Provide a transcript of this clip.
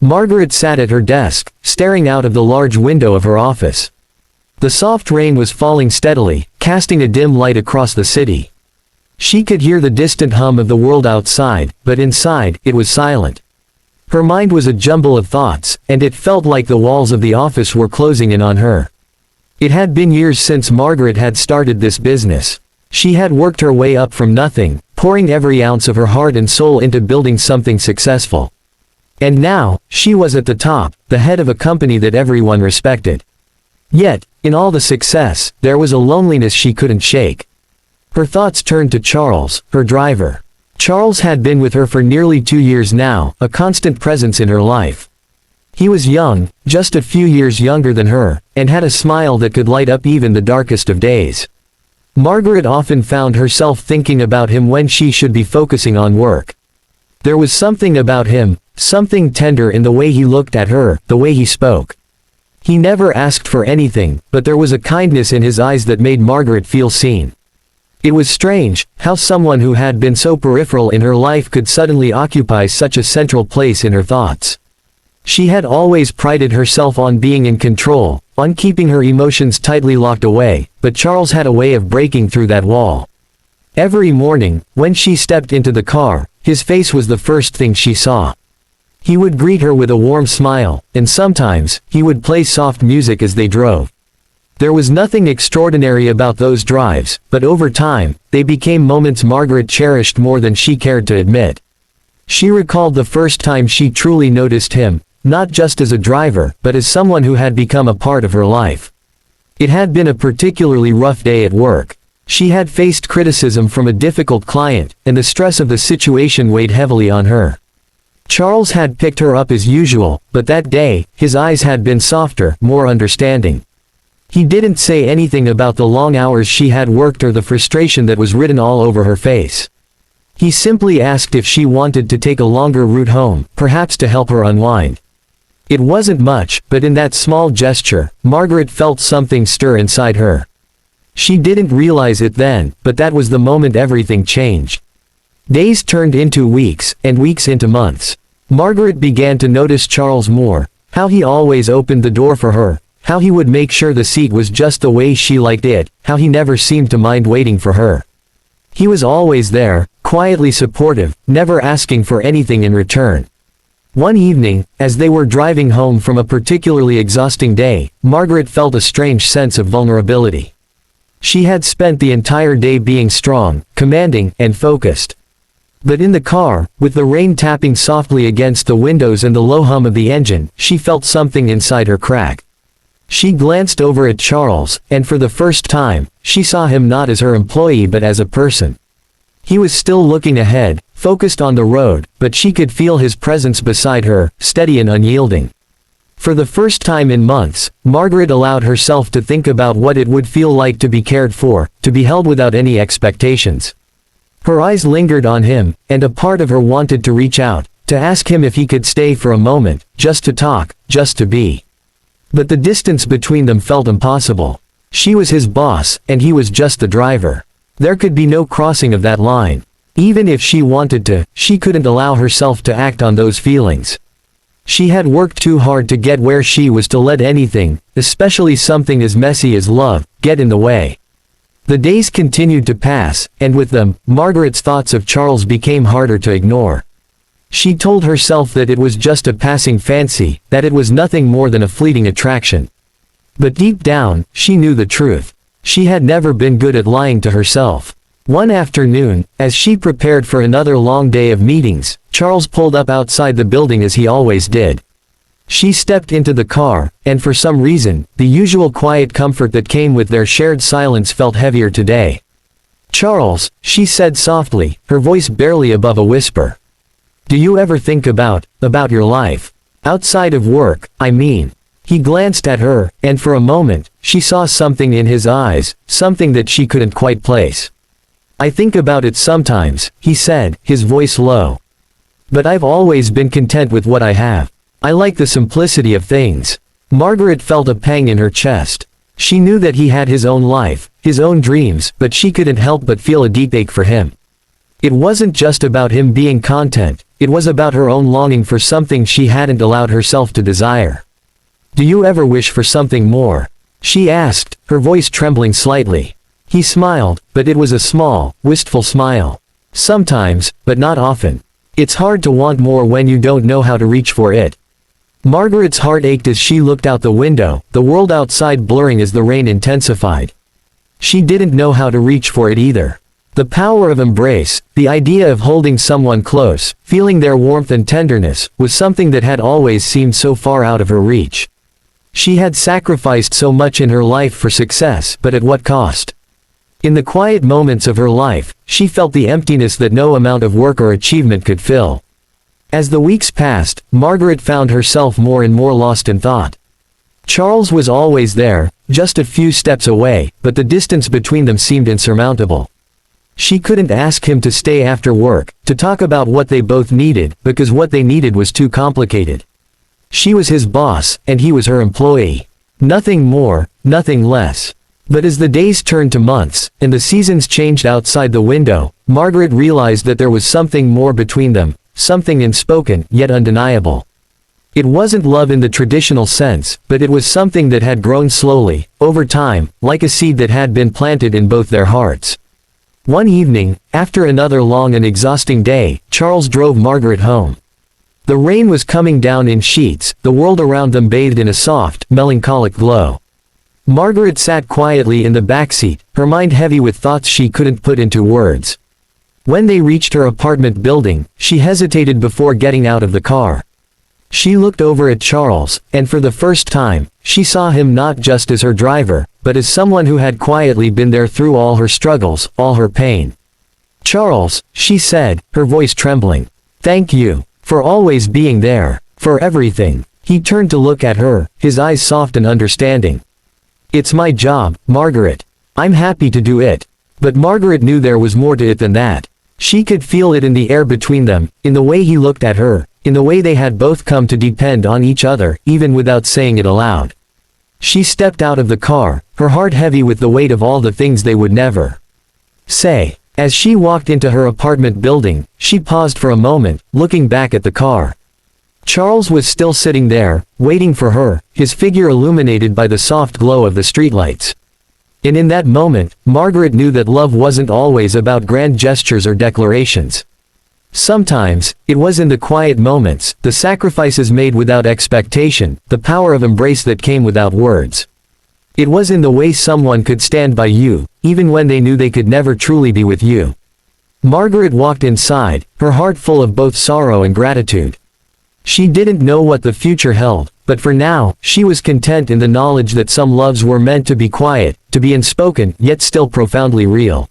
Margaret sat at her desk, staring out of the large window of her office. The soft rain was falling steadily, casting a dim light across the city. She could hear the distant hum of the world outside, but inside, it was silent. Her mind was a jumble of thoughts, and it felt like the walls of the office were closing in on her. It had been years since Margaret had started this business. She had worked her way up from nothing, pouring every ounce of her heart and soul into building something successful. And now, she was at the top, the head of a company that everyone respected. Yet, in all the success, there was a loneliness she couldn't shake. Her thoughts turned to Charles, her driver. Charles had been with her for nearly 2 years now, a constant presence in her life. He was young, just a few years younger than her, and had a smile that could light up even the darkest of days. Margaret often found herself thinking about him when she should be focusing on work. There was something about him, something tender in the way he looked at her, the way he spoke. He never asked for anything, but there was a kindness in his eyes that made Margaret feel seen. It was strange, how someone who had been so peripheral in her life could suddenly occupy such a central place in her thoughts. She had always prided herself on being in control, on keeping her emotions tightly locked away, but Charles had a way of breaking through that wall. Every morning, when she stepped into the car, his face was the first thing she saw. He would greet her with a warm smile, and sometimes, he would play soft music as they drove. There was nothing extraordinary about those drives, but over time, they became moments Margaret cherished more than she cared to admit. She recalled the first time she truly noticed him, not just as a driver, but as someone who had become a part of her life. It had been a particularly rough day at work. She had faced criticism from a difficult client, and the stress of the situation weighed heavily on her. Charles had picked her up as usual, but that day, his eyes had been softer, more understanding. He didn't say anything about the long hours she had worked or the frustration that was written all over her face. He simply asked if she wanted to take a longer route home, perhaps to help her unwind. It wasn't much, but in that small gesture, Margaret felt something stir inside her. She didn't realize it then, but that was the moment everything changed. Days turned into weeks, and weeks into months. Margaret began to notice Charles more, how he always opened the door for her, how he would make sure the seat was just the way she liked it, how he never seemed to mind waiting for her. He was always there, quietly supportive, never asking for anything in return. One evening, as they were driving home from a particularly exhausting day, Margaret felt a strange sense of vulnerability. She had spent the entire day being strong, commanding, and focused. But in the car, with the rain tapping softly against the windows and the low hum of the engine, she felt something inside her crack. She glanced over at Charles, and for the first time, she saw him not as her employee but as a person. He was still looking ahead, focused on the road, but she could feel his presence beside her, steady and unyielding. For the first time in months, Margaret allowed herself to think about what it would feel like to be cared for, to be held without any expectations. Her eyes lingered on him, and a part of her wanted to reach out, to ask him if he could stay for a moment, just to talk, just to be. But the distance between them felt impossible. She was his boss, and he was just the driver. There could be no crossing of that line. Even if she wanted to, she couldn't allow herself to act on those feelings. She had worked too hard to get where she was to let anything, especially something as messy as love, get in the way. The days continued to pass, and with them, Margaret's thoughts of Charles became harder to ignore. She told herself that it was just a passing fancy, that it was nothing more than a fleeting attraction. But deep down, she knew the truth. She had never been good at lying to herself. One afternoon, as she prepared for another long day of meetings, Charles pulled up outside the building as he always did. She stepped into the car, and for some reason, the usual quiet comfort that came with their shared silence felt heavier today. "Charles," she said softly, her voice barely above a whisper. "Do you ever think about your life? Outside of work, I mean." He glanced at her, and for a moment, she saw something in his eyes, something that she couldn't quite place. "I think about it sometimes," he said, his voice low. "But I've always been content with what I have. I like the simplicity of things." Margaret felt a pang in her chest. She knew that he had his own life, his own dreams, but she couldn't help but feel a deep ache for him. It wasn't just about him being content, it was about her own longing for something she hadn't allowed herself to desire. "Do you ever wish for something more?" she asked, her voice trembling slightly. He smiled, but it was a small, wistful smile. "Sometimes, but not often. It's hard to want more when you don't know how to reach for it." Margaret's heart ached as she looked out the window, the world outside blurring as the rain intensified. She didn't know how to reach for it either. The power of embrace, the idea of holding someone close, feeling their warmth and tenderness, was something that had always seemed so far out of her reach. She had sacrificed so much in her life for success, but at what cost? In the quiet moments of her life, she felt the emptiness that no amount of work or achievement could fill. As the weeks passed, Margaret found herself more and more lost in thought. Charles was always there, just a few steps away, but the distance between them seemed insurmountable. She couldn't ask him to stay after work, to talk about what they both needed, because what they needed was too complicated. She was his boss, and he was her employee. Nothing more, nothing less. But as the days turned to months, and the seasons changed outside the window, Margaret realized that there was something more between them, something unspoken, yet undeniable. It wasn't love in the traditional sense, but it was something that had grown slowly, over time, like a seed that had been planted in both their hearts. One evening, after another long and exhausting day, Charles drove Margaret home. The rain was coming down in sheets, the world around them bathed in a soft, melancholic glow. Margaret sat quietly in the backseat, her mind heavy with thoughts she couldn't put into words. When they reached her apartment building, she hesitated before getting out of the car. She looked over at Charles, and for the first time, she saw him not just as her driver, but as someone who had quietly been there through all her struggles, all her pain. "Charles," she said, her voice trembling. "Thank you. For always being there. For everything." He turned to look at her, his eyes soft and understanding. "It's my job, Margaret. I'm happy to do it." But Margaret knew there was more to it than that. She could feel it in the air between them, in the way he looked at her, in the way they had both come to depend on each other, even without saying it aloud. She stepped out of the car, her heart heavy with the weight of all the things they would never say. As she walked into her apartment building, she paused for a moment, looking back at the car. Charles was still sitting there, waiting for her, his figure illuminated by the soft glow of the streetlights. And in that moment, Margaret knew that love wasn't always about grand gestures or declarations. Sometimes, it was in the quiet moments, the sacrifices made without expectation, the power of embrace that came without words. It was in the way someone could stand by you, even when they knew they could never truly be with you. Margaret walked inside, her heart full of both sorrow and gratitude. She didn't know what the future held, but for now, she was content in the knowledge that some loves were meant to be quiet, to be unspoken, yet still profoundly real.